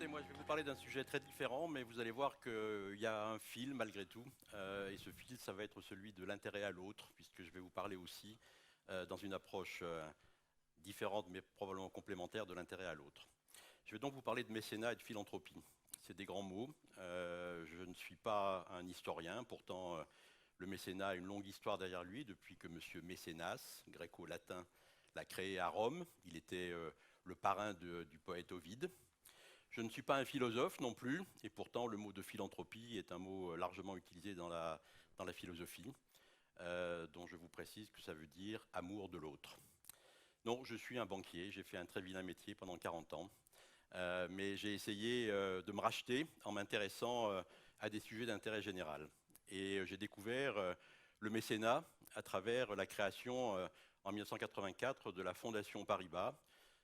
écoutez, moi je vais vous parler d'un sujet très différent, mais vous allez voir qu'il y a un fil malgré tout. Et ce fil, ça va être celui de l'intérêt à l'autre, puisque je vais vous parler aussi dans une approche différente, mais probablement complémentaire de l'intérêt à l'autre. Je vais donc vous parler de mécénat et de philanthropie. C'est des grands mots. Je ne suis pas un historien, pourtant le mécénat a une longue histoire derrière lui, depuis que M. Mécénas, gréco-latin, l'a créé à Rome. Il était le parrain du poète Ovide. Je ne suis pas un philosophe non plus, et pourtant le mot de philanthropie est un mot largement utilisé dans la philosophie, dont je vous précise que ça veut dire amour de l'autre. Non, je suis un banquier, j'ai fait un très vilain métier pendant 40 ans, mais j'ai essayé de me racheter en m'intéressant à des sujets d'intérêt général. Et j'ai découvert le mécénat à travers la création en 1984 de la Fondation Paribas.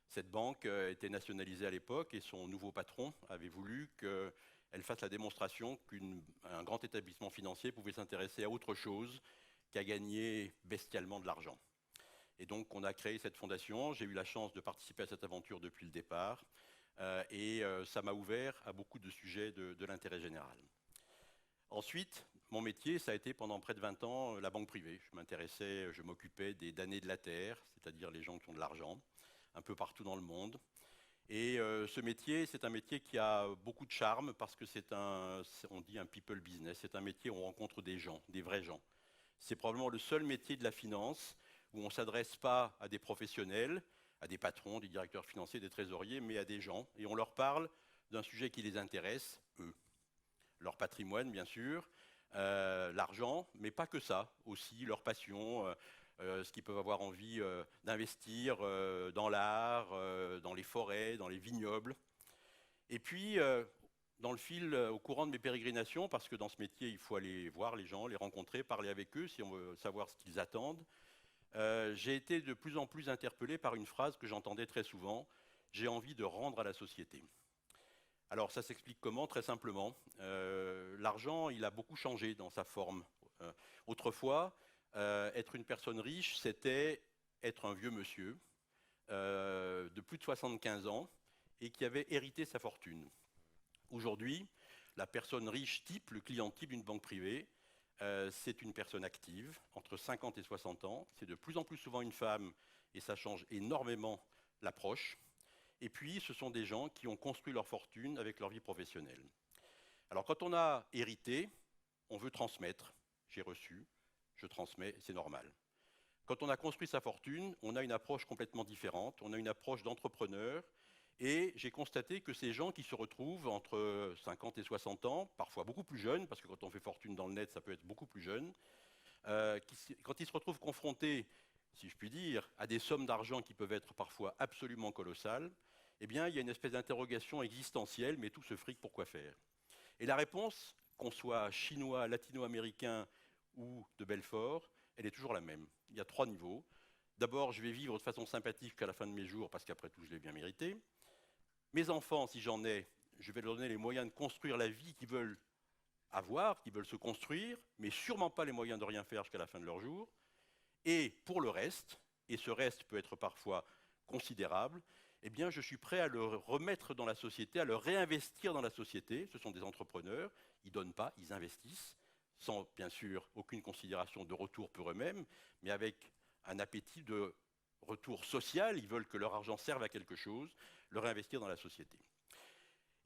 Cette banque était nationalisée à l'époque et son nouveau patron avait voulu qu'elle fasse la démonstration qu'un grand établissement financier pouvait s'intéresser à autre chose qu'à gagner bestialement de l'argent. Et donc on a créé cette fondation, j'ai eu la chance de participer à cette aventure depuis le départ, et ça m'a ouvert à beaucoup de sujets de l'intérêt général. Ensuite, mon métier, ça a été pendant près de 20 ans la banque privée. Je m'occupais des damnés de la terre, c'est-à-dire les gens qui ont de l'argent, un peu partout dans le monde. Et ce métier, c'est un métier qui a beaucoup de charme parce que on dit un people business, c'est un métier où on rencontre des gens, des vrais gens. C'est probablement le seul métier de la finance où on ne s'adresse pas à des professionnels, à des patrons, des directeurs financiers, des trésoriers, mais à des gens. Et on leur parle d'un sujet qui les intéresse, eux. Leur patrimoine, bien sûr, l'argent, mais pas que ça, aussi leur passion, ce qu'ils peuvent avoir envie d'investir dans l'art, dans les forêts, dans les vignobles. Et puis, dans le fil, au courant de mes pérégrinations, parce que dans ce métier, il faut aller voir les gens, les rencontrer, parler avec eux si on veut savoir ce qu'ils attendent, j'ai été de plus en plus interpellé par une phrase que j'entendais très souvent: j'ai envie de rendre à la société. Alors ça s'explique comment? Très simplement. L'argent, il a beaucoup changé dans sa forme. Autrefois, être une personne riche, c'était être un vieux monsieur de plus de 75 ans et qui avait hérité sa fortune. Aujourd'hui, la personne riche type, le client type d'une banque privée, c'est une personne active, entre 50 et 60 ans. C'est de plus en plus souvent une femme et ça change énormément l'approche. Et puis, ce sont des gens qui ont construit leur fortune avec leur vie professionnelle. Alors, quand on a hérité, on veut transmettre. J'ai reçu, je transmets, c'est normal. Quand on a construit sa fortune, on a une approche complètement différente. On a une approche d'entrepreneur. Et j'ai constaté que ces gens qui se retrouvent entre 50 et 60 ans, parfois beaucoup plus jeunes, parce que quand on fait fortune dans le net, ça peut être beaucoup plus jeune, quand ils se retrouvent confrontés, si je puis dire, à des sommes d'argent qui peuvent être parfois absolument colossales, eh bien, il y a une espèce d'interrogation existentielle, mais tout ce fric, pourquoi faire? Et la réponse, qu'on soit chinois, latino-américain ou de Belfort, elle est toujours la même. Il y a 3 niveaux. D'abord, je vais vivre de façon sympathique jusqu'à la fin de mes jours, parce qu'après tout, je l'ai bien mérité. Mes enfants, si j'en ai, je vais leur donner les moyens de construire la vie qu'ils veulent avoir, qu'ils veulent se construire, mais sûrement pas les moyens de rien faire jusqu'à la fin de leur jour. Et pour le reste, et ce reste peut être parfois considérable, eh bien, je suis prêt à le remettre dans la société, à le réinvestir dans la société. Ce sont des entrepreneurs, ils ne donnent pas, ils investissent, sans bien sûr aucune considération de retour pour eux-mêmes, mais avec un appétit de retour social. Ils veulent que leur argent serve à quelque chose, le réinvestir dans la société.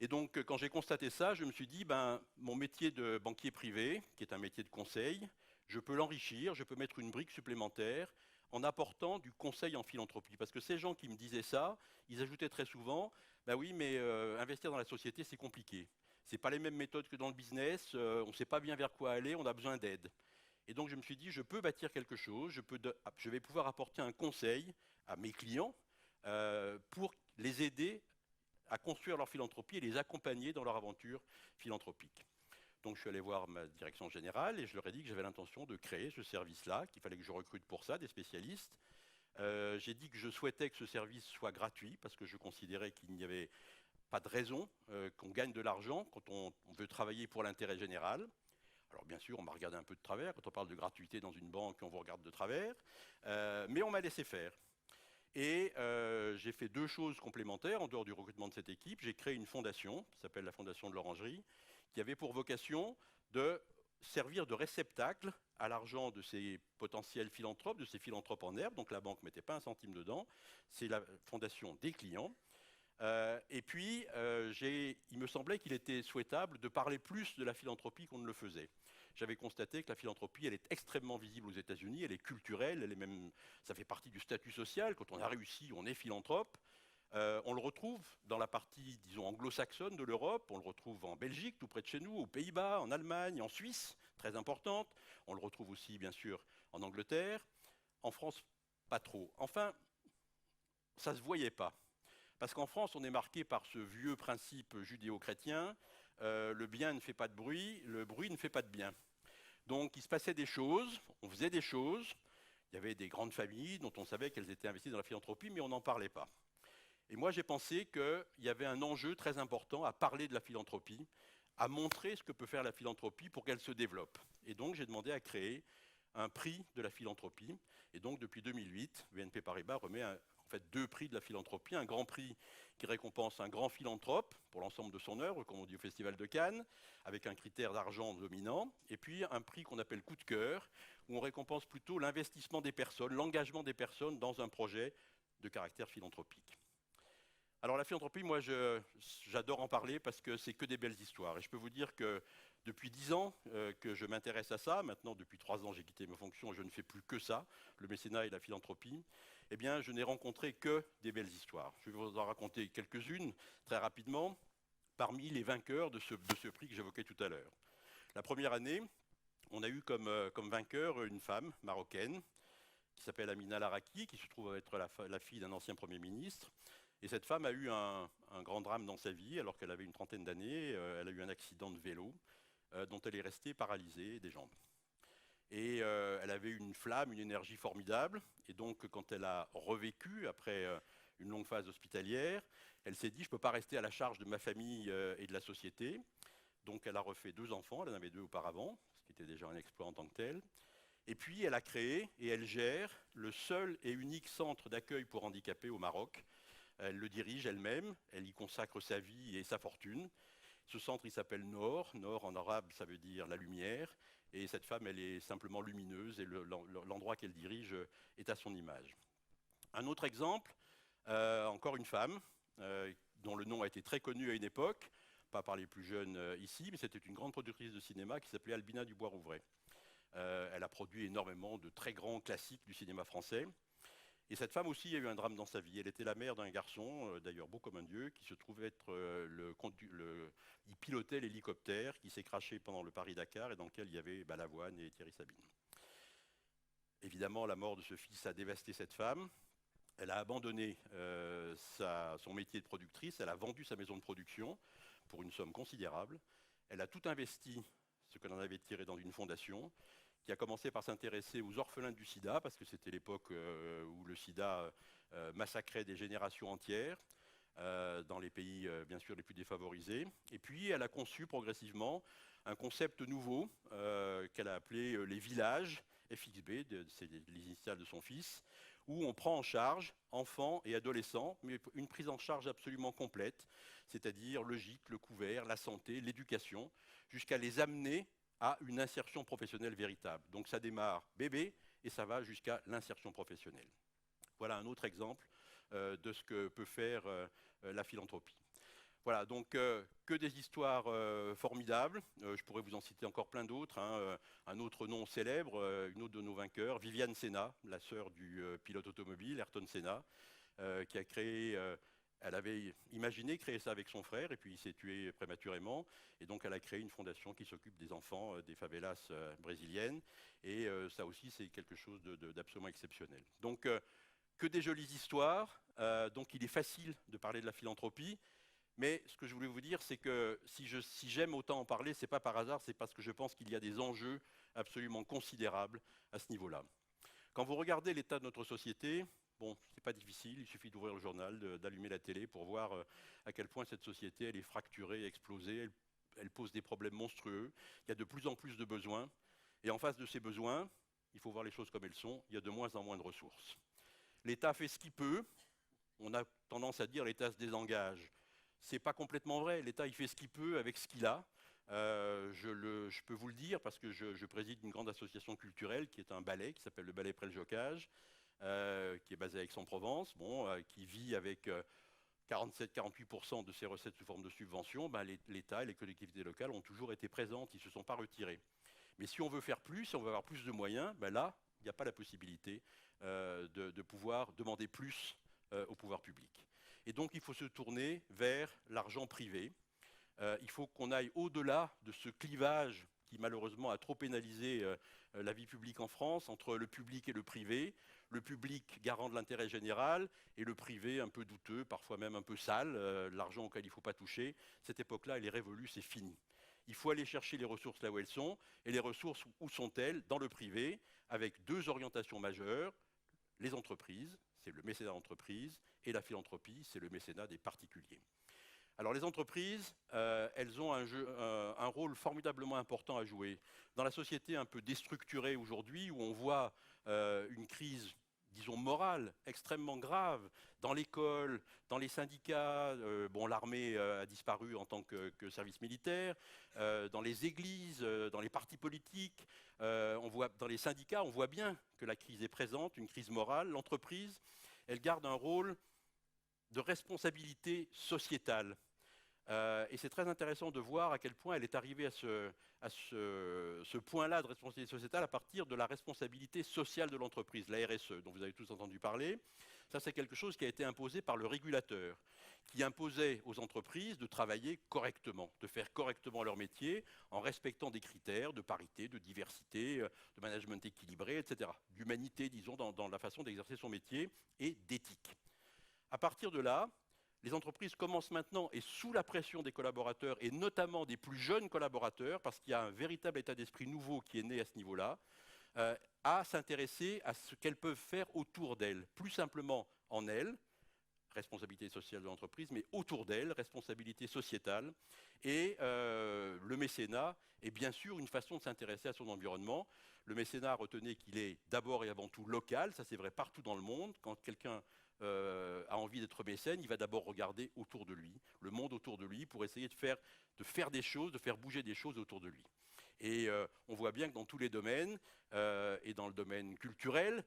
Et donc, quand j'ai constaté ça, je me suis dit, mon métier de banquier privé, qui est un métier de conseil, je peux l'enrichir, je peux mettre une brique supplémentaire en apportant du conseil en philanthropie. Parce que ces gens qui me disaient ça, ils ajoutaient très souvent, ben oui, mais investir dans la société, c'est compliqué. Ce n'est pas les mêmes méthodes que dans le business, on ne sait pas bien vers quoi aller, on a besoin d'aide. Et donc je me suis dit, je peux bâtir quelque chose, je vais pouvoir apporter un conseil à mes clients pour les aider à construire leur philanthropie et les accompagner dans leur aventure philanthropique. Donc je suis allé voir ma direction générale et je leur ai dit que j'avais l'intention de créer ce service-là, qu'il fallait que je recrute pour ça des spécialistes. J'ai dit que je souhaitais que ce service soit gratuit parce que je considérais qu'il n'y avait pas de raison qu'on gagne de l'argent quand on veut travailler pour l'intérêt général. Alors bien sûr, on m'a regardé un peu de travers. Quand on parle de gratuité dans une banque, on vous regarde de travers. Mais on m'a laissé faire. Et j'ai fait deux choses complémentaires en dehors du recrutement de cette équipe. J'ai créé une fondation qui s'appelle la Fondation de l'Orangerie, qui avait pour vocation de servir de réceptacle à l'argent de ces potentiels philanthropes, de ces philanthropes en herbe. Donc la banque ne mettait pas un centime dedans. C'est la fondation des clients. Et puis, il me semblait qu'il était souhaitable de parler plus de la philanthropie qu'on ne le faisait. J'avais constaté que la philanthropie, elle est extrêmement visible aux États-Unis, elle est culturelle, elle est même, ça fait partie du statut social. Quand on a réussi, on est philanthrope. On le retrouve dans la partie, disons, anglo-saxonne de l'Europe, on le retrouve en Belgique, tout près de chez nous, aux Pays-Bas, en Allemagne, en Suisse, très importante. On le retrouve aussi, bien sûr, en Angleterre. En France, pas trop. Enfin, ça ne se voyait pas. Parce qu'en France, on est marqué par ce vieux principe judéo-chrétien, le bien ne fait pas de bruit, le bruit ne fait pas de bien. Donc il se passait des choses, on faisait des choses, il y avait des grandes familles dont on savait qu'elles étaient investies dans la philanthropie, mais on n'en parlait pas. Et moi j'ai pensé qu'il y avait un enjeu très important à parler de la philanthropie, à montrer ce que peut faire la philanthropie pour qu'elle se développe. Et donc j'ai demandé à créer un prix de la philanthropie. Et donc depuis 2008, BNP Paribas remet en fait deux prix de la philanthropie, un grand prix qui récompense un grand philanthrope pour l'ensemble de son œuvre, comme on dit au Festival de Cannes, avec un critère d'argent dominant, et puis un prix qu'on appelle coup de cœur, où on récompense plutôt l'investissement des personnes, l'engagement des personnes dans un projet de caractère philanthropique. Alors la philanthropie, moi j'adore en parler parce que c'est que des belles histoires. Et je peux vous dire que depuis 10 ans que je m'intéresse à ça, maintenant depuis 3 ans j'ai quitté mes fonctions et je ne fais plus que ça, le mécénat et la philanthropie, eh bien je n'ai rencontré que des belles histoires. Je vais vous en raconter quelques-unes très rapidement parmi les vainqueurs de ce prix que j'évoquais tout à l'heure. La première année, on a eu comme vainqueur une femme marocaine qui s'appelle Amina Laraki, qui se trouve être la fille d'un ancien Premier ministre. Et cette femme a eu un grand drame dans sa vie, alors qu'elle avait une trentaine d'années. Elle a eu un accident de vélo dont elle est restée paralysée des jambes. Et elle avait une flamme, une énergie formidable. Et donc, quand elle a revécu, après une longue phase hospitalière, elle s'est dit, je ne peux pas rester à la charge de ma famille et de la société. Donc, elle a refait 2 enfants, elle en avait 2 auparavant, ce qui était déjà un exploit en tant que tel. Et puis, elle a créé et elle gère le seul et unique centre d'accueil pour handicapés au Maroc. Elle le dirige elle-même, elle y consacre sa vie et sa fortune. Ce centre, il s'appelle Noor. Noor, en arabe, ça veut dire la lumière. Et cette femme, elle est simplement lumineuse et l'endroit qu'elle dirige est à son image. Un autre exemple, encore une femme, dont le nom a été très connu à une époque, pas par les plus jeunes ici, mais c'était une grande productrice de cinéma qui s'appelait Albina Dubois-Rouvray. Elle a produit énormément de très grands classiques du cinéma français. Et cette femme aussi a eu un drame dans sa vie. Elle était la mère d'un garçon, d'ailleurs beau comme un dieu, qui se trouvait être il pilotait l'hélicoptère qui s'est crashé pendant le Paris-Dakar et dans lequel il y avait Balavoine et Thierry Sabine. Évidemment, la mort de ce fils a dévasté cette femme. Elle a abandonné son métier de productrice, elle a vendu sa maison de production pour une somme considérable. Elle a tout investi, ce qu'elle en avait tiré dans une fondation, qui a commencé par s'intéresser aux orphelins du sida, parce que c'était l'époque où le sida massacrait des générations entières, dans les pays bien sûr les plus défavorisés. Et puis elle a conçu progressivement un concept nouveau qu'elle a appelé les villages, FXB, c'est les initiales de son fils, où on prend en charge enfants et adolescents, mais une prise en charge absolument complète, c'est-à-dire le gîte, le couvert, la santé, l'éducation, jusqu'à les amener à une insertion professionnelle véritable. Donc ça démarre bébé et ça va jusqu'à l'insertion professionnelle. Voilà un autre exemple de ce que peut faire la philanthropie. Voilà, donc que des histoires formidables. Je pourrais vous en citer encore plein d'autres. Hein. Un autre nom célèbre, une autre de nos vainqueurs, Viviane Senna, la sœur du pilote automobile Ayrton Senna, qui a créé elle avait imaginé créer ça avec son frère et puis il s'est tué prématurément. Et donc elle a créé une fondation qui s'occupe des enfants des favelas brésiliennes. Et ça aussi, c'est quelque chose d'absolument exceptionnel. Donc que des jolies histoires. Donc il est facile de parler de la philanthropie. Mais ce que je voulais vous dire, c'est que si j'aime autant en parler, ce n'est pas par hasard, c'est parce que je pense qu'il y a des enjeux absolument considérables à ce niveau-là. Quand vous regardez l'état de notre société, bon, ce n'est pas difficile, il suffit d'ouvrir le journal, d'allumer la télé pour voir à quel point cette société elle est fracturée, explosée, elle pose des problèmes monstrueux, il y a de plus en plus de besoins, et en face de ces besoins, il faut voir les choses comme elles sont, il y a de moins en moins de ressources. L'État fait ce qu'il peut. On a tendance à dire l'État se désengage. C'est pas complètement vrai. L'État, il fait ce qu'il peut avec ce qu'il a. Je peux vous le dire parce que je préside une grande association culturelle qui est un ballet, qui s'appelle le Ballet Près-le-Jocage, qui est basé à Aix-en-Provence, qui vit avec 47-48% de ses recettes sous forme de subventions. L'État et les collectivités locales ont toujours été présentes, ils ne se sont pas retirés. Mais si on veut faire plus, si on veut avoir plus de moyens, là, il n'y a pas la possibilité de pouvoir demander plus au pouvoir public. Et donc, il faut se tourner vers l'argent privé. Il faut qu'on aille au-delà de ce clivage qui malheureusement a trop pénalisé la vie publique en France, entre le public et le privé, le public garant de l'intérêt général et le privé un peu douteux, parfois même un peu sale, l'argent auquel il ne faut pas toucher. Cette époque-là, elle est révolue, c'est fini. Il faut aller chercher les ressources là où elles sont, et les ressources, où sont-elles? Dans le privé, avec deux orientations majeures. Les entreprises, c'est le mécénat d'entreprise, et la philanthropie, c'est le mécénat des particuliers. Alors les entreprises, elles ont un rôle formidablement important à jouer. Dans la société un peu déstructurée aujourd'hui, où on voit une crise, disons, morale extrêmement grave, dans l'école, dans les syndicats, l'armée a disparu en tant que service militaire, dans les églises, dans les partis politiques, dans les syndicats, on voit bien que la crise est présente, une crise morale. L'entreprise, elle garde un rôle de responsabilité sociétale. Et c'est très intéressant de voir à quel point elle est arrivée à ce point-là de responsabilité sociétale à partir de la responsabilité sociale de l'entreprise, la RSE, dont vous avez tous entendu parler. Ça, c'est quelque chose qui a été imposé par le régulateur, qui imposait aux entreprises de travailler correctement, de faire correctement leur métier, en respectant des critères de parité, de diversité, de management équilibré, etc. D'humanité, disons, dans la façon d'exercer son métier, et d'éthique. À partir de là, les entreprises commencent maintenant, et sous la pression des collaborateurs, et notamment des plus jeunes collaborateurs, parce qu'il y a un véritable état d'esprit nouveau qui est né à ce niveau-là, à s'intéresser à ce qu'elles peuvent faire autour d'elles, plus simplement en elles, responsabilité sociale de l'entreprise, mais autour d'elles, responsabilité sociétale. Et le mécénat est bien sûr une façon de s'intéresser à son environnement. Le mécénat, retenez qu'il est d'abord et avant tout local, ça c'est vrai partout dans le monde. Quand quelqu'un a envie d'être mécène, il va d'abord regarder autour de lui, le monde autour de lui, pour essayer de faire des choses, de faire bouger des choses autour de lui. Et on voit bien que dans tous les domaines, et dans le domaine culturel,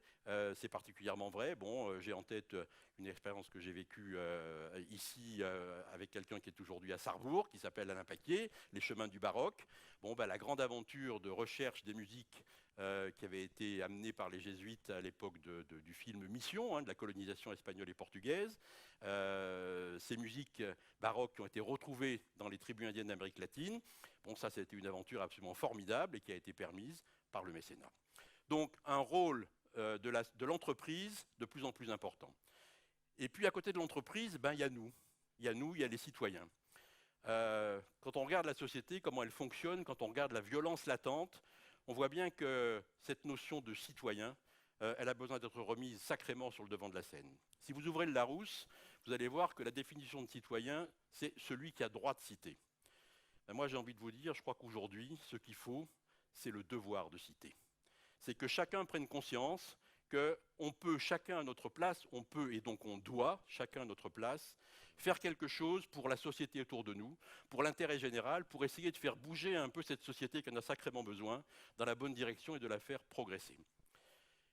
c'est particulièrement vrai. J'ai en tête une expérience que j'ai vécue ici avec quelqu'un qui est aujourd'hui à Sarrebourg, qui s'appelle Alain Paquier, Les chemins du baroque. La grande aventure de recherche des musiques qui avait été amenée par les jésuites à l'époque du film Mission, de la colonisation espagnole et portugaise. Ces musiques baroques qui ont été retrouvées dans les tribus indiennes d'Amérique latine. Ça a été une aventure absolument formidable et qui a été permise par le mécénat. Donc un rôle de l'entreprise de plus en plus important. Et puis à côté de l'entreprise, il y a nous. Il y a les citoyens. Quand on regarde la société, comment elle fonctionne, quand on regarde la violence latente, on voit bien que cette notion de citoyen, elle a besoin d'être remise sacrément sur le devant de la scène. Si vous ouvrez le Larousse, vous allez voir que la définition de citoyen, c'est celui qui a droit de citer. Moi, j'ai envie de vous dire, je crois qu'aujourd'hui, ce qu'il faut, c'est le devoir de citer. C'est que chacun prenne conscience qu'on peut, chacun à notre place, on peut et donc on doit, chacun à notre place, faire quelque chose pour la société autour de nous, pour l'intérêt général, pour essayer de faire bouger un peu cette société qui en a sacrément besoin, dans la bonne direction et de la faire progresser.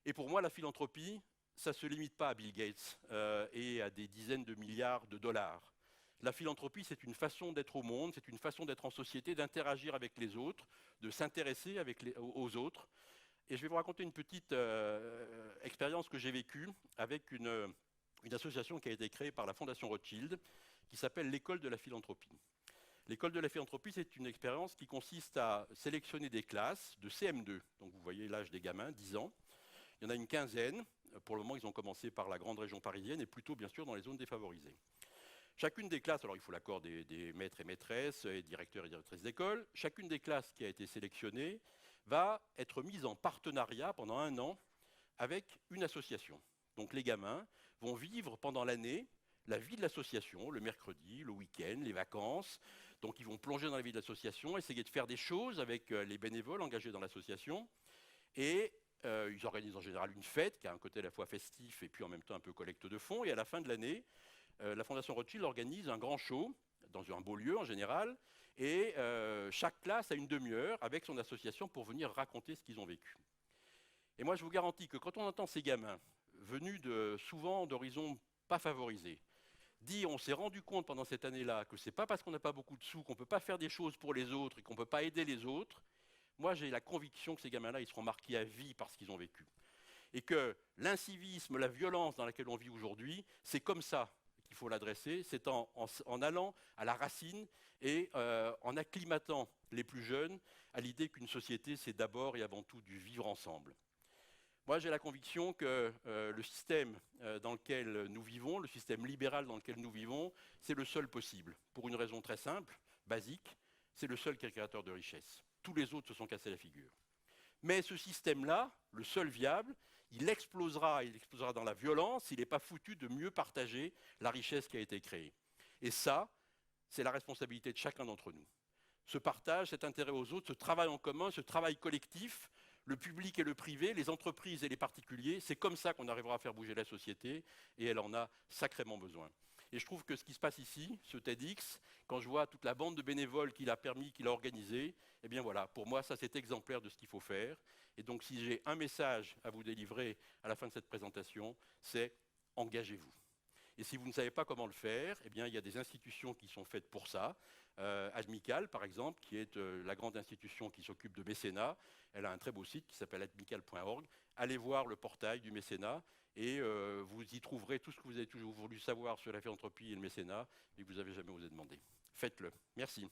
Et pour moi, la philanthropie, ça ne se limite pas à Bill Gates et à des dizaines de milliards de dollars. La philanthropie, c'est une façon d'être au monde, c'est une façon d'être en société, d'interagir avec les autres, de s'intéresser aux autres. Et je vais vous raconter une petite expérience que j'ai vécue avec une association qui a été créée par la Fondation Rothschild, qui s'appelle l'École de la philanthropie. L'école de la philanthropie, c'est une expérience qui consiste à sélectionner des classes de CM2. Donc vous voyez l'âge des gamins, 10 ans. Il y en a une quinzaine. Pour le moment, ils ont commencé par la grande région parisienne et plutôt, bien sûr, dans les zones défavorisées. Chacune des classes, alors il faut l'accord des maîtres et maîtresses, et directeurs et directrices d'école, chacune des classes qui a été sélectionnée va être mise en partenariat pendant 1 an avec une association. Donc les gamins vont vivre pendant l'année la vie de l'association, le mercredi, le week-end, les vacances. Donc ils vont plonger dans la vie de l'association, essayer de faire des choses avec les bénévoles engagés dans l'association. Et Ils organisent en général une fête qui a un côté à la fois festif et puis en même temps un peu collecte de fonds. Et à la fin de l'année, la Fondation Rothschild organise un grand show dans un beau lieu en général. Et chaque classe a une demi-heure avec son association pour venir raconter ce qu'ils ont vécu. Et moi, je vous garantis que quand on entend ces gamins venus souvent d'horizons pas favorisés, dire on s'est rendu compte pendant cette année-là que ce n'est pas parce qu'on n'a pas beaucoup de sous qu'on ne peut pas faire des choses pour les autres et qu'on ne peut pas aider les autres, moi j'ai la conviction que ces gamins-là, ils seront marqués à vie par ce qu'ils ont vécu. Et que l'incivisme, la violence dans laquelle on vit aujourd'hui, c'est comme ça qu'il faut l'adresser, c'est en allant à la racine et en acclimatant les plus jeunes à l'idée qu'une société, c'est d'abord et avant tout du vivre ensemble. Moi, j'ai la conviction que le système dans lequel nous vivons, le système libéral dans lequel nous vivons, c'est le seul possible. Pour une raison très simple, basique, c'est le seul qui est créateur de richesse. Tous les autres se sont cassés la figure. Mais ce système-là, le seul viable, il explosera dans la violence s'il n'est pas foutu de mieux partager la richesse qui a été créée. Et ça, c'est la responsabilité de chacun d'entre nous. Ce partage, cet intérêt aux autres, ce travail en commun, ce travail collectif, le public et le privé, les entreprises et les particuliers, c'est comme ça qu'on arrivera à faire bouger la société et elle en a sacrément besoin. Et je trouve que ce qui se passe ici, ce TEDx, quand je vois toute la bande de bénévoles qu'il a permis, qu'il a organisé, eh bien voilà, pour moi, ça c'est exemplaire de ce qu'il faut faire. Et donc si j'ai un message à vous délivrer à la fin de cette présentation, c'est engagez-vous. Et si vous ne savez pas comment le faire, eh bien, il y a des institutions qui sont faites pour ça. Admical, par exemple, qui est la grande institution qui s'occupe de mécénat, elle a un très beau site qui s'appelle admical.org. Allez voir le portail du mécénat et vous y trouverez tout ce que vous avez toujours voulu savoir sur la philanthropie et le mécénat et que vous n'avez jamais osé demander. Faites-le. Merci.